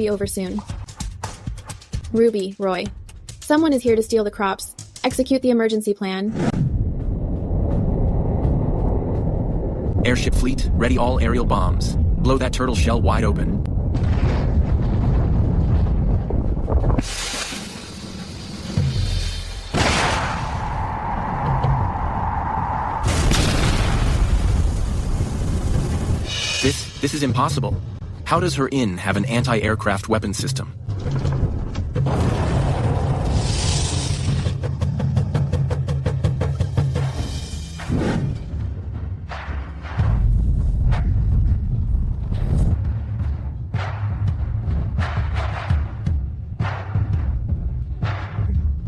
be over soon. Ruby, Roy. Someone is here to steal the crops. Execute the emergency plan. Airship fleet, ready all aerial bombs. Blow that turtle shell wide open. This is impossible. How does her inn have an anti-aircraft weapon system?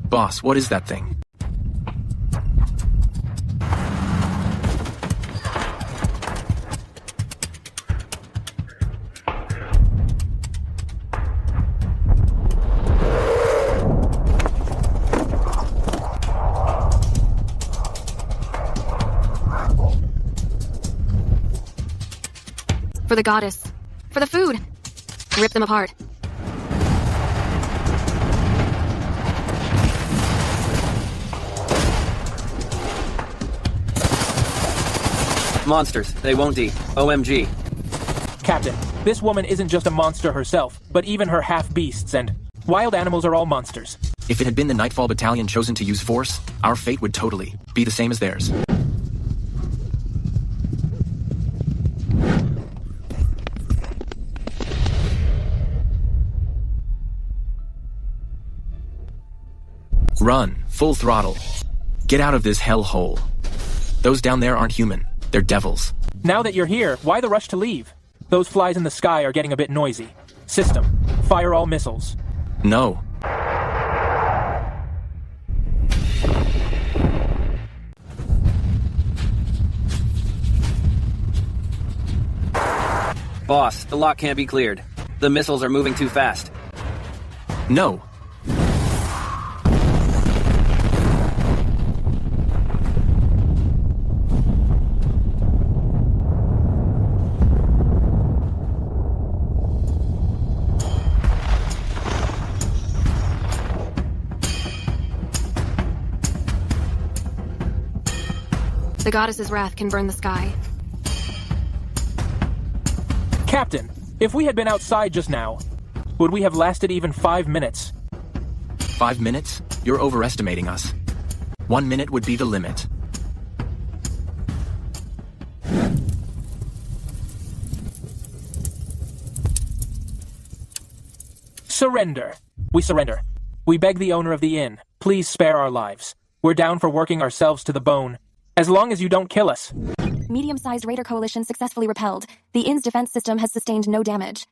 Boss, what is that thing? For the goddess. For the food. Rip them apart. Monsters. They won't eat. OMG. Captain, this woman isn't just a monster herself, but even her half-beasts and wild animals are all monsters. If it had been the Nightfall Battalion chosen to use force, our fate would totally be the same as theirs. Run, full throttle. Get out of this hellhole. Those down there aren't human. They're devils. Now that you're here, why the rush to leave? Those flies in the sky are getting a bit noisy. System, fire all missiles. No. Boss, the lock can't be cleared. The missiles are moving too fast. No. The goddess's wrath can burn the sky. Captain, if we had been outside just now, would we have lasted even 5 minutes? 5 minutes? You're overestimating us. 1 minute would be the limit. Surrender. We surrender. We beg the owner of the inn, please spare our lives. We're down for working ourselves to the bone. As long as you don't kill us. Medium-sized raider coalition successfully repelled. The inn's defense system has sustained no damage.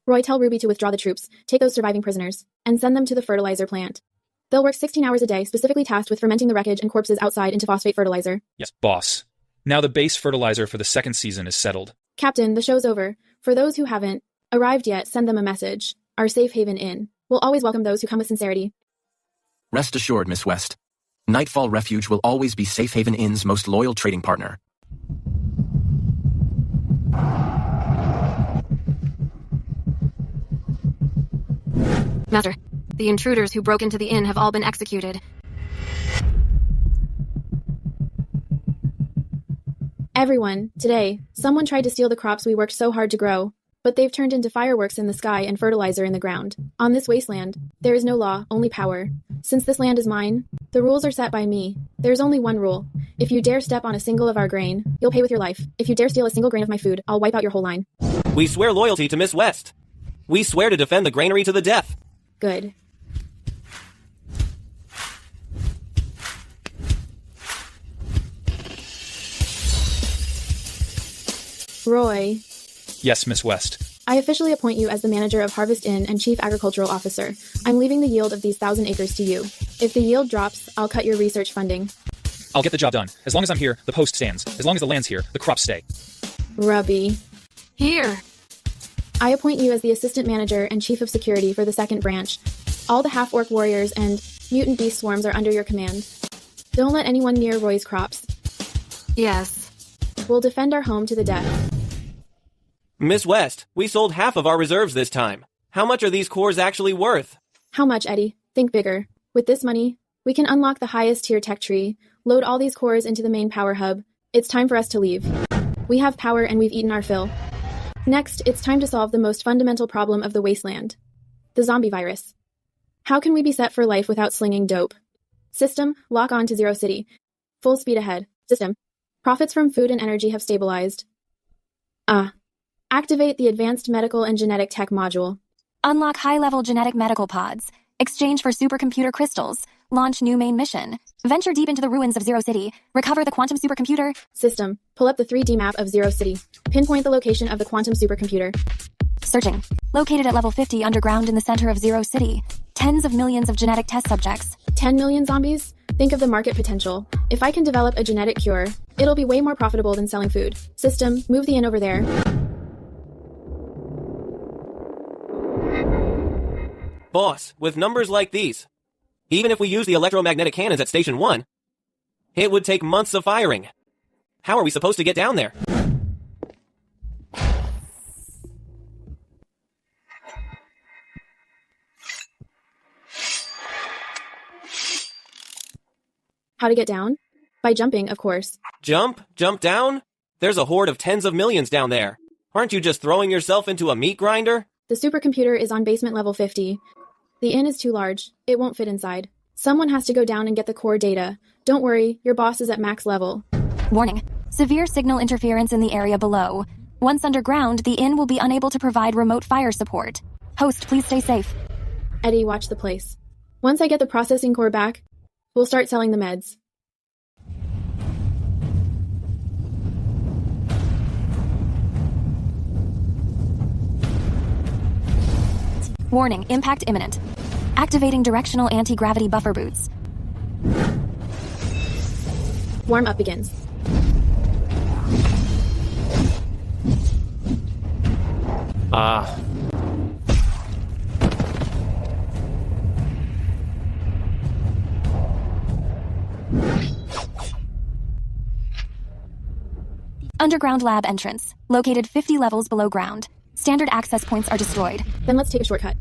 Roy, tell Ruby to withdraw the troops, take those surviving prisoners, and send them to the fertilizer plant. They'll work 16 hours a day, specifically tasked with fermenting the wreckage and corpses outside into phosphate fertilizer. Yes, boss. Now the base fertilizer for the second season is settled. Captain, the show's over. For those who haven't arrived yet, send them a message. Our safe haven inn. We'll always welcome those who come with sincerity. Rest assured, Miss West. Nightfall Refuge will always be Safe Haven Inn's most loyal trading partner. Master, the intruders who broke into the inn have all been executed. Everyone, today, someone tried to steal the crops we worked so hard to grow, but they've turned into fireworks in the sky and fertilizer in the ground. On this wasteland, there is no law, only power. Since this land is mine, the rules are set by me. There's only one rule. If you dare step on a single of our grain, you'll pay with your life. If you dare steal a single grain of my food, I'll wipe out your whole line. We swear loyalty to Miss West. We swear to defend the granary to the death. Good. Roy. Yes, Miss West. I officially appoint you as the manager of Harvest Inn and chief agricultural officer. I'm leaving the yield of these 1,000 acres to you. If the yield drops, I'll cut your research funding. I'll get the job done. As long as I'm here, the post stands. As long as the land's here, the crops stay. Rubby. Here. I appoint you as the assistant manager and chief of security for the second branch. All the half-orc warriors and mutant beast swarms are under your command. Don't let anyone near Roy's crops. Yes. We'll defend our home to the death. Miss West, we sold half of our reserves this time. How much are these cores actually worth? How much, Eddie? Think bigger. With this money, we can unlock the highest tier tech tree, load all these cores into the main power hub. It's time for us to leave. We have power and we've eaten our fill. Next, it's time to solve the most fundamental problem of the wasteland. The zombie virus. How can we be set for life without slinging dope? System, lock on to Zero City. Full speed ahead. System. Profits from food and energy have stabilized. Activate the Advanced Medical and Genetic Tech module. Unlock high-level genetic medical pods. Exchange for supercomputer crystals. Launch new main mission. Venture deep into the ruins of Zero City. Recover the quantum supercomputer. System. Pull up the 3D map of Zero City. Pinpoint the location of the quantum supercomputer. Searching. Located at level 50 underground in the center of Zero City. Tens of millions of genetic test subjects. 10 million zombies? Think of the market potential. If I can develop a genetic cure, it'll be way more profitable than selling food. System, move the inn over there. Boss, with numbers like these, even if we use the electromagnetic cannons at Station 1, it would take months of firing. How are we supposed to get down there? How to get down? By jumping, of course. Jump? Jump down? There's a horde of tens of millions down there. Aren't you just throwing yourself into a meat grinder? The supercomputer is on basement level 50. The inn is too large. It won't fit inside. Someone has to go down and get the core data. Don't worry, your boss is at max level. Warning. Severe signal interference in the area below. Once underground, the inn will be unable to provide remote fire support. Host, please stay safe. Eddie, watch the place. Once I get the processing core back, we'll start selling the meds. Warning, impact imminent. Activating directional anti-gravity buffer boots. Warm-up begins. Underground lab entrance. Located 50 levels below ground. Standard access points are destroyed. Then let's take a shortcut.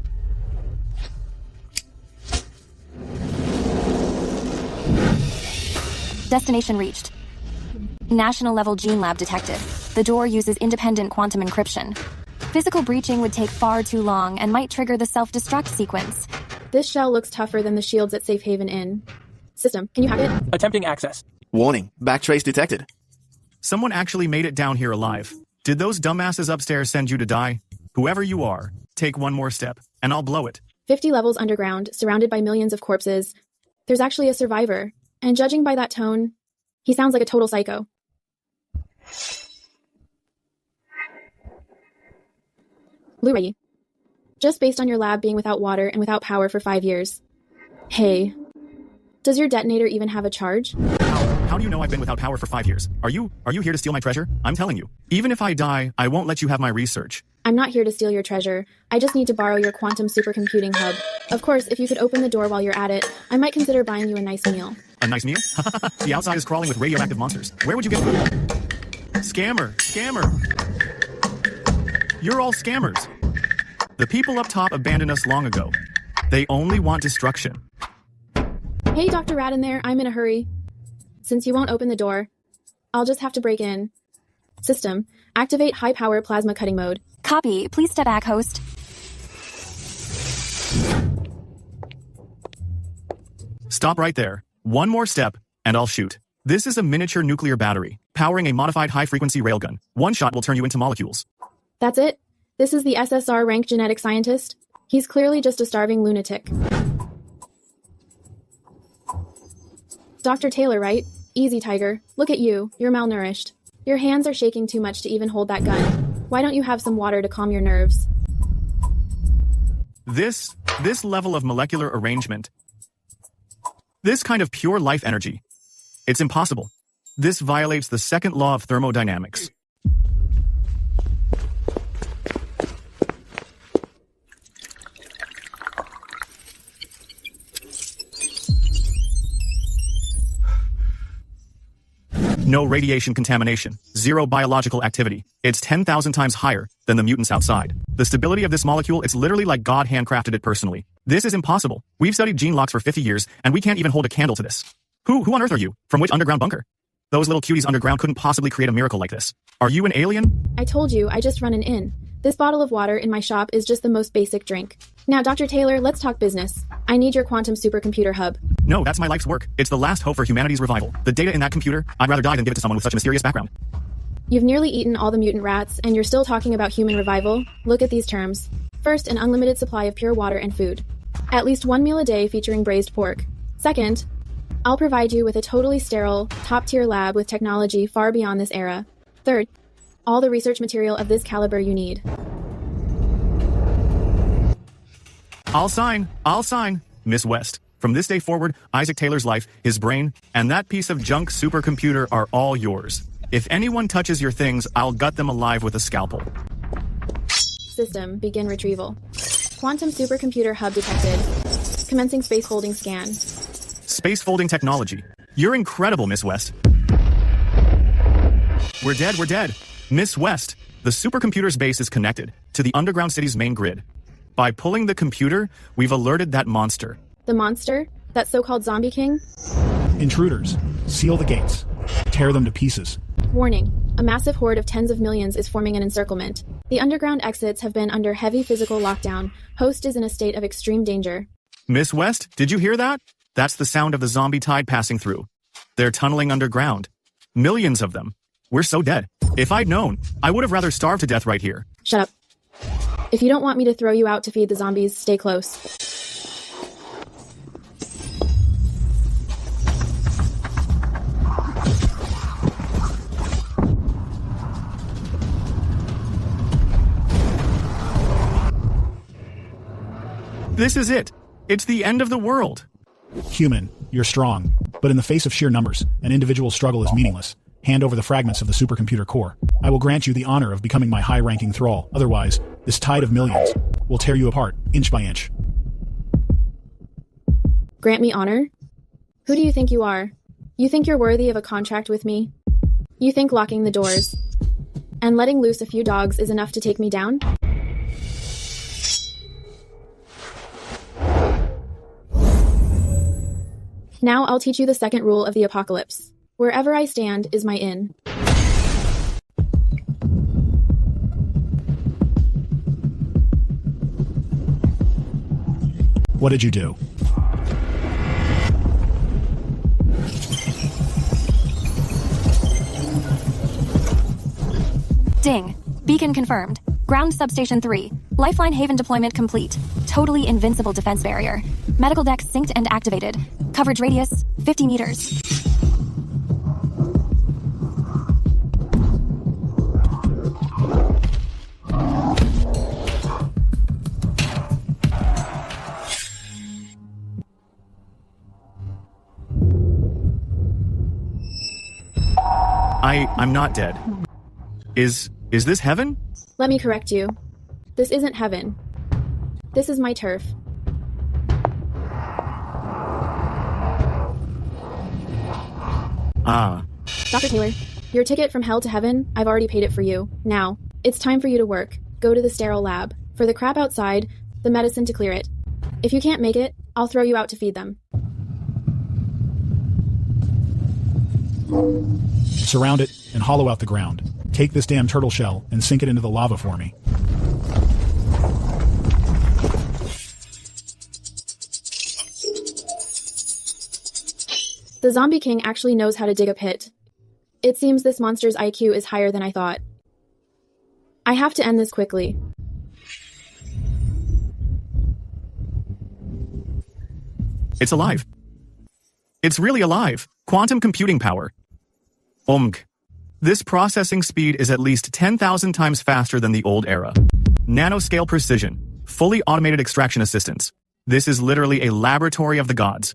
Destination reached. National level gene lab detected. The door uses independent quantum encryption. Physical breaching would take far too long and might trigger the self-destruct sequence. This shell looks tougher than the shields at Safe Haven Inn. System, can you hack it? Attempting access. Warning, backtrace detected. Someone actually made it down here alive. Did those dumbasses upstairs send you to die? Whoever you are, take one more step, and I'll blow it. 50 levels underground, surrounded by millions of corpses. There's actually a survivor, and judging by that tone, he sounds like a total psycho. Blu-ray. Just based on your lab being without water and without power for 5 years. Hey, does your detonator even have a charge? How do you know I've been without power for 5 years? Are you here to steal my treasure? I'm telling you. Even if I die, I won't let you have my research. I'm not here to steal your treasure. I just need to borrow your quantum supercomputing hub. Of course, if you could open the door while you're at it, I might consider buying you a nice meal. A nice meal? The outside is crawling with radioactive monsters. Where would you get food? Scammer! You're all scammers. The people up top abandoned us long ago. They only want destruction. Hey, Dr. Rat in there, I'm in a hurry. Since you won't open the door, I'll just have to break in. System, activate high-power plasma cutting mode. Copy. Please step back, host. Stop right there. One more step, and I'll shoot. This is a miniature nuclear battery, powering a modified high-frequency railgun. One shot will turn you into molecules. That's it? This is the SSR rank genetic scientist? He's clearly just a starving lunatic. Dr. Taylor, right? Easy, Tiger. Look at you. You're malnourished. Your hands are shaking too much to even hold that gun. Why don't you have some water to calm your nerves? This level of molecular arrangement, this kind of pure life energy, it's impossible. This violates the second law of thermodynamics. No radiation contamination, zero biological activity. It's 10,000 times higher than the mutants outside. The stability of this molecule, it's literally like God handcrafted it personally. This is impossible. We've studied gene locks for 50 years, and we can't even hold a candle to this. Who on earth are you? From which underground bunker? Those little cuties underground couldn't possibly create a miracle like this. Are you an alien? I told you, I just run an inn. This bottle of water in my shop is just the most basic drink. Now, Dr. Taylor, let's talk business. I need your quantum supercomputer hub. No, that's my life's work. It's the last hope for humanity's revival. The data in that computer, I'd rather die than give it to someone with such a mysterious background. You've nearly eaten all the mutant rats, and you're still talking about human revival? Look at these terms. First, an unlimited supply of pure water and food. At least one meal a day featuring braised pork. Second, I'll provide you with a totally sterile, top-tier lab with technology far beyond this era. Third, all the research material of this caliber you need. I'll sign. Miss West. From this day forward, Isaac Taylor's life, his brain, and that piece of junk supercomputer are all yours. If anyone touches your things, I'll gut them alive with a scalpel. System, begin retrieval. Quantum supercomputer hub detected. Commencing space folding scan. Space folding technology. You're incredible, Miss West. We're dead. Miss West, the supercomputer's base is connected to the underground city's main grid. By pulling the computer, we've alerted that monster. The monster? That so-called zombie king? Intruders. Seal the gates. Tear them to pieces. Warning. A massive horde of tens of millions is forming an encirclement. The underground exits have been under heavy physical lockdown. Host is in a state of extreme danger. Miss West, did you hear that? That's the sound of the zombie tide passing through. They're tunneling underground. Millions of them. We're so dead. If I'd known, I would have rather starved to death right here. Shut up. If you don't want me to throw you out to feed the zombies, stay close. This is it. It's the end of the world. Human, you're strong. But in the face of sheer numbers, an individual struggle is meaningless. Hand over the fragments of the supercomputer core. I will grant you the honor of becoming my high-ranking thrall. Otherwise, this tide of millions will tear you apart, inch by inch. Grant me honor? Who do you think you are? You think you're worthy of a contract with me? You think locking the doors and letting loose a few dogs is enough to take me down? Now I'll teach you the second rule of the apocalypse. Wherever I stand is my inn. What did you do? Ding. Beacon confirmed. Ground Substation 3. Lifeline Haven deployment complete. Totally invincible defense barrier. Medical deck synced and activated. Coverage radius, 50 meters. I'm not dead. Is this heaven? Let me correct you. This isn't heaven. This is my turf. Dr. Taylor, your ticket from hell to heaven, I've already paid it for you. Now, it's time for you to work. Go to the sterile lab. For the crap outside, the medicine to clear it. If you can't make it, I'll throw you out to feed them. Surround it and hollow out the ground. Take this damn turtle shell and sink it into the lava for me. The Zombie King actually knows how to dig a pit. It seems this monster's IQ is higher than I thought. I have to end this quickly. It's alive. It's really alive. Quantum computing power. This processing speed is at least 10,000 times faster than the old era. Nanoscale precision. Fully automated extraction assistance. This is literally a laboratory of the gods.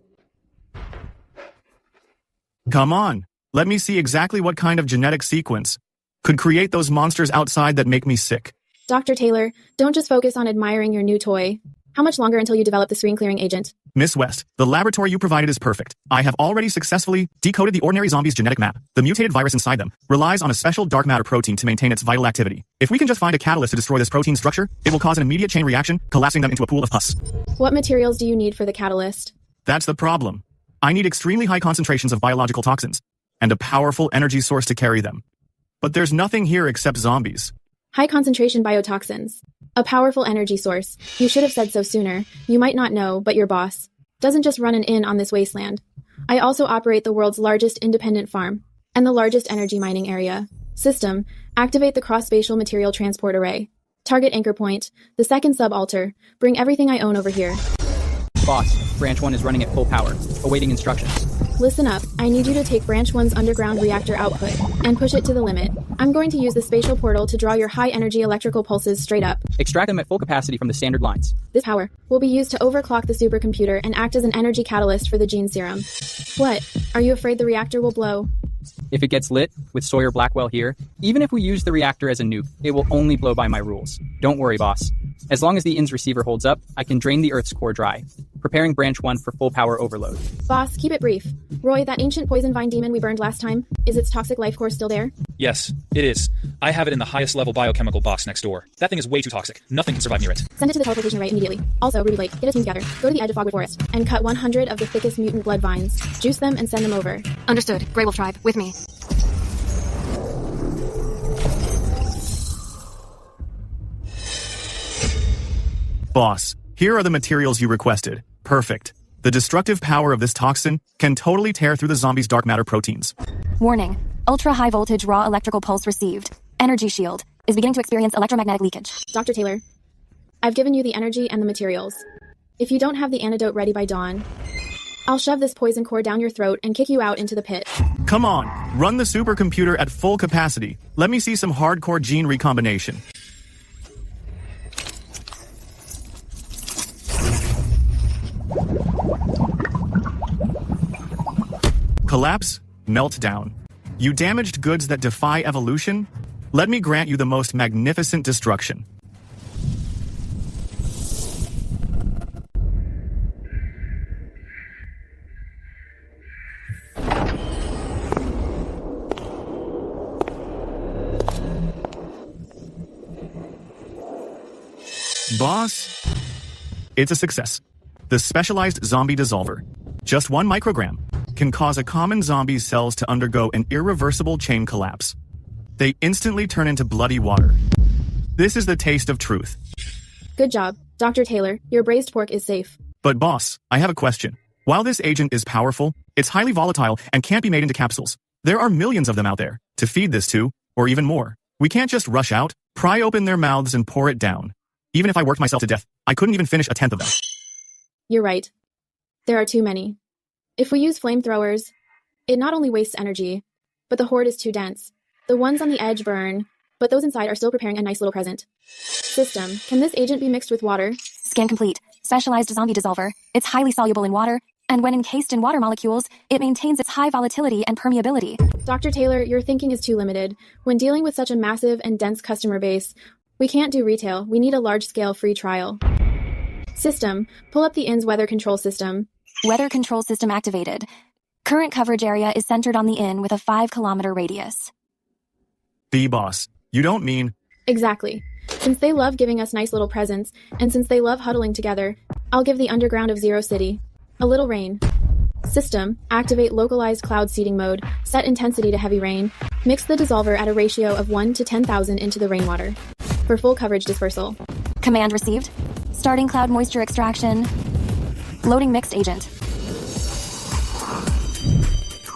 Come on. Let me see exactly what kind of genetic sequence could create those monsters outside that make me sick. Dr. Taylor, don't just focus on admiring your new toy. How much longer until you develop the screen-clearing agent? Miss West, the laboratory you provided is perfect. I have already successfully decoded the ordinary zombie's genetic map. The mutated virus inside them relies on a special dark matter protein to maintain its vital activity. If we can just find a catalyst to destroy this protein structure, it will cause an immediate chain reaction, collapsing them into a pool of pus. What materials do you need for the catalyst? That's the problem. I need extremely high concentrations of biological toxins, and a powerful energy source to carry them. But there's nothing here except zombies. High concentration biotoxins. A powerful energy source. You should have said so sooner. You might not know, but your boss doesn't just run an inn on this wasteland. I also operate the world's largest independent farm, and the largest energy mining area. System, activate the cross-spatial material transport array. Target anchor point, the second subalter. Bring everything I own over here. Boss, Branch 1 is running at full power, awaiting instructions. Listen up, I need you to take Branch 1's underground reactor output and push it to the limit. I'm going to use the spatial portal to draw your high-energy electrical pulses straight up. Extract them at full capacity from the standard lines. This power will be used to overclock the supercomputer and act as an energy catalyst for the gene serum. What? Are you afraid the reactor will blow? If it gets lit, with Sawyer Blackwell here, even if we use the reactor as a nuke, it will only blow by my rules. Don't worry, boss. As long as the IN's receiver holds up, I can drain the Earth's core dry, preparing Branch 1 for full power overload. Boss, keep it brief. Roy, that ancient poison vine demon we burned last time, is its toxic life core still there? Yes, it is. I have it in the highest level biochemical box next door. That thing is way too toxic. Nothing can survive near it. Send it to the teleportation array immediately. Also, Ruby Blake, get a team together. Go to the edge of Fogwood Forest and cut 100 of the thickest mutant blood vines. Juice them and send them over. Understood. Grey Wolf Tribe, with me. Boss, here are the materials you requested. Perfect. The destructive power of this toxin can totally tear through the zombie's dark matter proteins. Warning. Ultra-high voltage raw electrical pulse received. Energy shield is beginning to experience electromagnetic leakage. Dr. Taylor, I've given you the energy and the materials. If you don't have the antidote ready by dawn, I'll shove this poison core down your throat and kick you out into the pit. Come on, run the supercomputer at full capacity. Let me see some hardcore gene recombination. Collapse, meltdown. You damaged goods that defy evolution? Let me grant you the most magnificent destruction. Boss, it's a success. The specialized zombie dissolver, just 1 microgram, can cause a common zombie's cells to undergo an irreversible chain collapse. They instantly turn into bloody water. This is the taste of truth. Good job. Dr. Taylor, your braised pork is safe. But boss, I have a question. While this agent is powerful, it's highly volatile and can't be made into capsules. There are millions of them out there to feed this to, or even more. We can't just rush out, pry open their mouths and pour it down. Even if I worked myself to death, I couldn't even finish a 10th of them. You're right. There are too many. If we use flamethrowers, it not only wastes energy, but the horde is too dense. The ones on the edge burn, but those inside are still preparing a nice little present. System, can this agent be mixed with water? Scan complete. Specialized zombie dissolver. It's highly soluble in water, and when encased in water molecules, it maintains its high volatility and permeability. Dr. Taylor, your thinking is too limited. When dealing with such a massive and dense customer base, we can't do retail. We need a large-scale free trial. System, pull up the inn's weather control system. Weather control system activated. Current coverage area is centered on the inn with a 5-kilometer radius. B-boss, you don't mean... Exactly. Since they love giving us nice little presents, and since they love huddling together, I'll give the underground of Zero City a little rain. System, activate localized cloud seeding mode, set intensity to heavy rain, mix the dissolver at a ratio of 1 to 10,000 into the rainwater. For full coverage dispersal. Command received. Starting cloud moisture extraction. Loading mixed agent.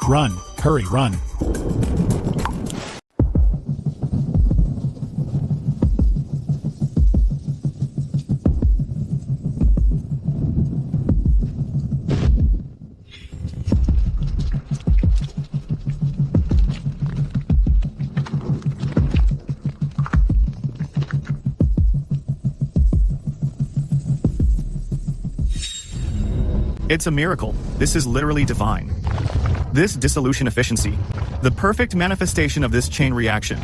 Run. Hurry, run. It's a miracle. This is literally divine. This dissolution efficiency, the perfect manifestation of this chain reaction.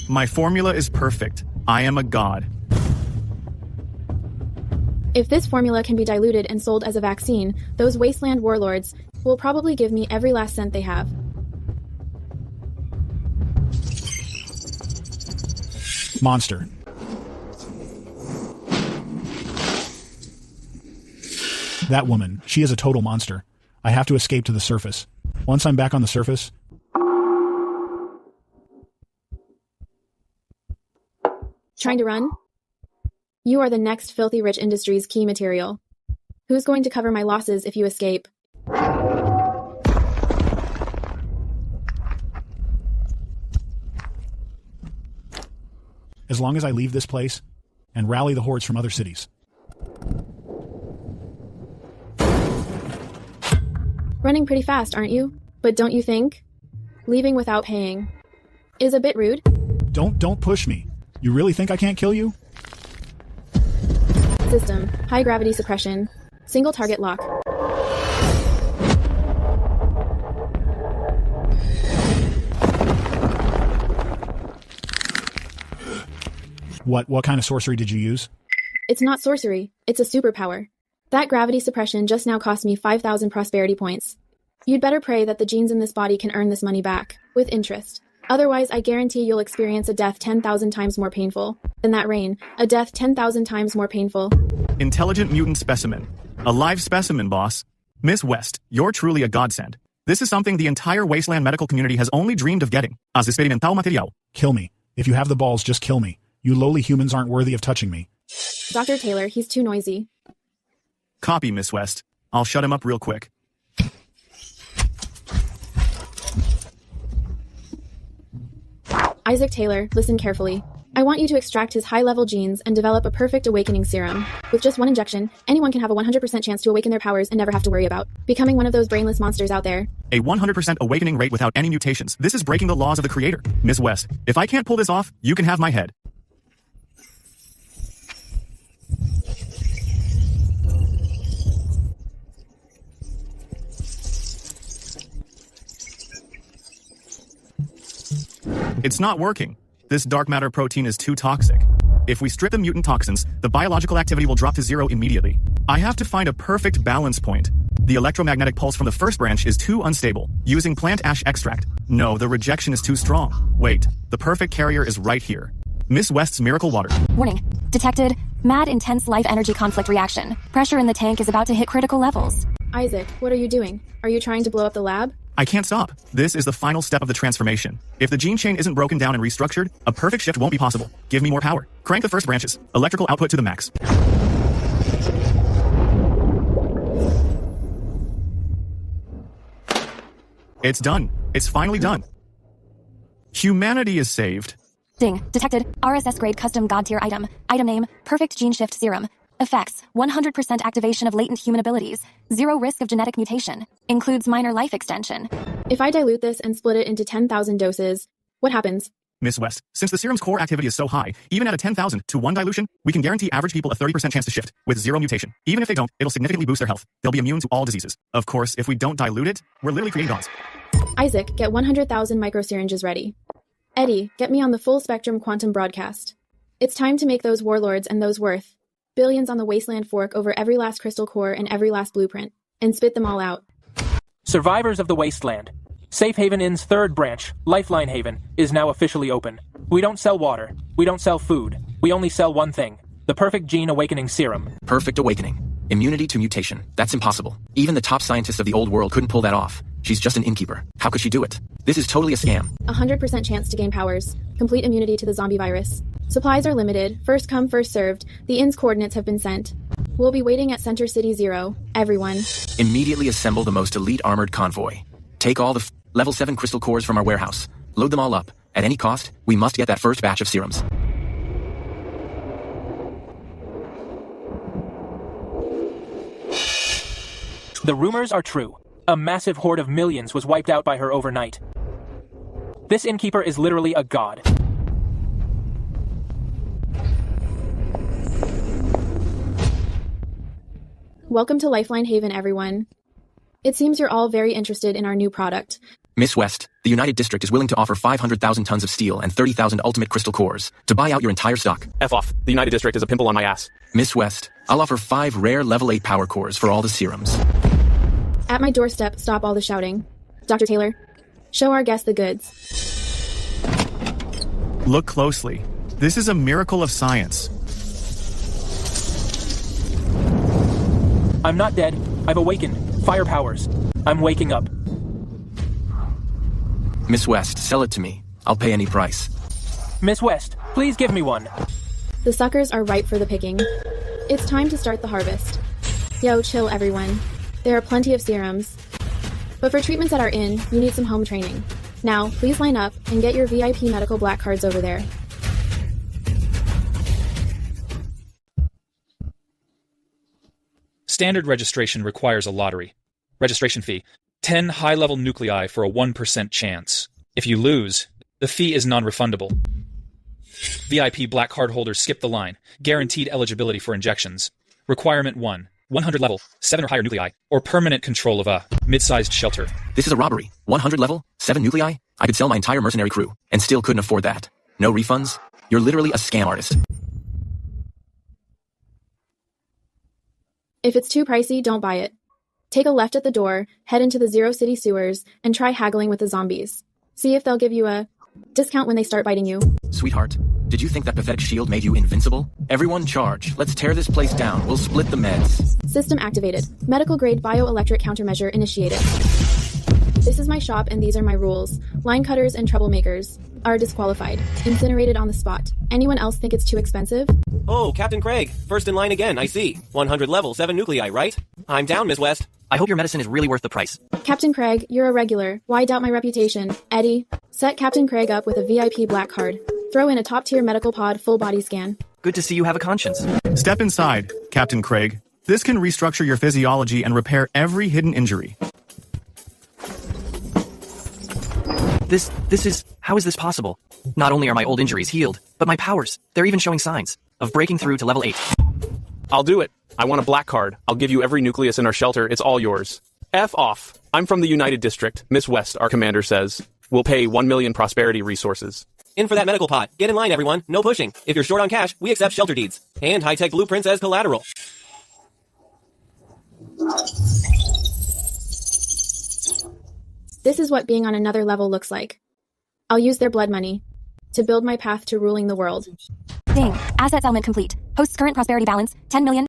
My formula is perfect. I am a god. If this formula can be diluted and sold as a vaccine, those wasteland warlords will probably give me every last cent they have. Monster. That woman, she is a total monster. I have to escape to the surface. Once I'm back on the surface... Trying to run? You are the next Filthy Rich Industries key material. Who's going to cover my losses if you escape? As long as I leave this place and rally the hordes from other cities. Running pretty fast, aren't you? But don't you think? Leaving without paying is a bit rude. Don't push me. You really think I can't kill you? System. High gravity suppression. Single target lock. What kind of sorcery did you use? It's not sorcery. It's a superpower. That gravity suppression just now cost me 5,000 prosperity points. You'd better pray that the genes in this body can earn this money back, with interest. Otherwise, I guarantee you'll experience a death 10,000 times more painful than that rain. A death 10,000 times more painful. Intelligent mutant specimen. A live specimen, boss. Miss West, you're truly a godsend. This is something the entire wasteland medical community has only dreamed of getting. As experimental material. Kill me. If you have the balls, just kill me. You lowly humans aren't worthy of touching me. Dr. Taylor, he's too noisy. Copy, Miss West. I'll shut him up real quick. Isaac Taylor, listen carefully. I want you to extract his high-level genes and develop a perfect awakening serum. With just one injection, anyone can have a 100% chance to awaken their powers and never have to worry about becoming one of those brainless monsters out there. A 100% awakening rate without any mutations. This is breaking the laws of the creator. Miss West, if I can't pull this off, you can have my head. It's not working. This dark matter protein is too toxic. If we strip the mutant toxins, the biological activity will drop to 0 immediately. I have to find a perfect balance point. The electromagnetic pulse from the first branch is too unstable. Using plant ash extract. No, the rejection is too strong. Wait, the perfect carrier is right here. Miss West's miracle water. Warning. Detected. Mad intense life energy conflict reaction. Pressure in the tank is about to hit critical levels. Isaac, what are you doing? Are you trying to blow up the lab? I can't stop. This is the final step of the transformation. If the gene chain isn't broken down and restructured, a perfect shift won't be possible. Give me more power. Crank the first branches. Electrical output to the max. It's done. It's finally done. Humanity is saved. Ding. Detected. RSS grade custom god tier item. Item name, perfect gene shift serum. Effects, 100% activation of latent human abilities, 0 risk of genetic mutation, includes minor life extension. If I dilute this and split it into 10,000 doses, what happens? Miss West, since the serum's core activity is so high, even at a 10,000 to 1 dilution, we can guarantee average people a 30% chance to shift, with 0 mutation. Even if they don't, it'll significantly boost their health. They'll be immune to all diseases. Of course, if we don't dilute it, we're literally creating gods. Isaac, get 100,000 microsyringes ready. Eddie, get me on the full spectrum quantum broadcast. It's time to make those warlords and those worth billions on the wasteland fork over every last crystal core and every last blueprint, and spit them all out. Survivors of the wasteland. Safe Haven Inn's third branch, Lifeline Haven, is now officially open. We don't sell water. We don't sell food. We only sell one thing. The perfect gene awakening serum. Perfect awakening. Immunity to mutation. That's impossible. Even the top scientists of the old world couldn't pull that off. She's just an innkeeper. How could she do it? This is totally a scam. 100% chance to gain powers. Complete immunity to the zombie virus. Supplies are limited. First come, first served. The inn's coordinates have been sent. We'll be waiting at Center City 0. Everyone. Immediately assemble the most elite armored convoy. Take all the level 7 crystal cores from our warehouse. Load them all up. At any cost, we must get that first batch of serums. The rumors are true. A massive horde of millions was wiped out by her overnight. This innkeeper is literally a god. Welcome to Lifeline Haven, everyone. It seems you're all very interested in our new product. Miss West, the United District is willing to offer 500,000 tons of steel and 30,000 ultimate crystal cores to buy out your entire stock. F off. The United District is a pimple on my ass. Miss West, I'll offer 5 rare level 8 power cores for all the serums. At my doorstep, stop all the shouting. Dr. Taylor, show our guest the goods. Look closely. This is a miracle of science. I'm not dead. I've awakened. Fire powers. I'm waking up. Miss West, sell it to me. I'll pay any price. Miss West, please give me one. The suckers are ripe for the picking. It's time to start the harvest. Yo, chill everyone. There are plenty of serums. But for treatments at our inn, you need some home training. Now, please line up and get your VIP medical black cards over there. Standard registration requires a lottery. Registration fee, 10 high-level nuclei for a 1% chance. If you lose, the fee is non-refundable. VIP black card holders skip the line. Guaranteed eligibility for injections. Requirement 1. 100 level, 7 or higher nuclei, or permanent control of a mid-sized shelter. This is a robbery. 100 level, 7 nuclei? I could sell my entire mercenary crew, and still couldn't afford that. No refunds? You're literally a scam artist. If it's too pricey, don't buy it. Take a left at the door, head into the Zero City sewers, and try haggling with the zombies. See if they'll give you a discount when they start biting you. Sweetheart, did you think that pathetic shield made you invincible? Everyone charge. Let's tear this place down. We'll split the meds. System activated. Medical grade bioelectric countermeasure initiated. This is my shop and these are my rules. Line cutters and troublemakers are disqualified. Incinerated on the spot. Anyone else think it's too expensive? Oh, Captain Craig. First in line again, I see. 100 level, 7 nuclei, right? I'm down, Miss West. I hope your medicine is really worth the price. Captain Craig, you're a regular. Why doubt my reputation? Eddie, set Captain Craig up with a VIP black card. Throw in a top-tier medical pod full body scan. Good to see you have a conscience. Step inside, Captain Craig. This can restructure your physiology and repair every hidden injury. How is this possible? Not only are my old injuries healed, but my powers, they're even showing signs of breaking through to level 8. I'll do it. I want a black card. I'll give you every nucleus in our shelter. It's all yours. F off. I'm from the United District. Miss West, our commander says. We'll pay 1 million prosperity resources. In for that medical pot. Get in line, everyone. No pushing. If you're short on cash, we accept shelter deeds. And high-tech blueprints as collateral. This is what being on another level looks like. I'll use their blood money to build my path to ruling the world. Ding. Assets element complete. Host's current prosperity balance, 10 million.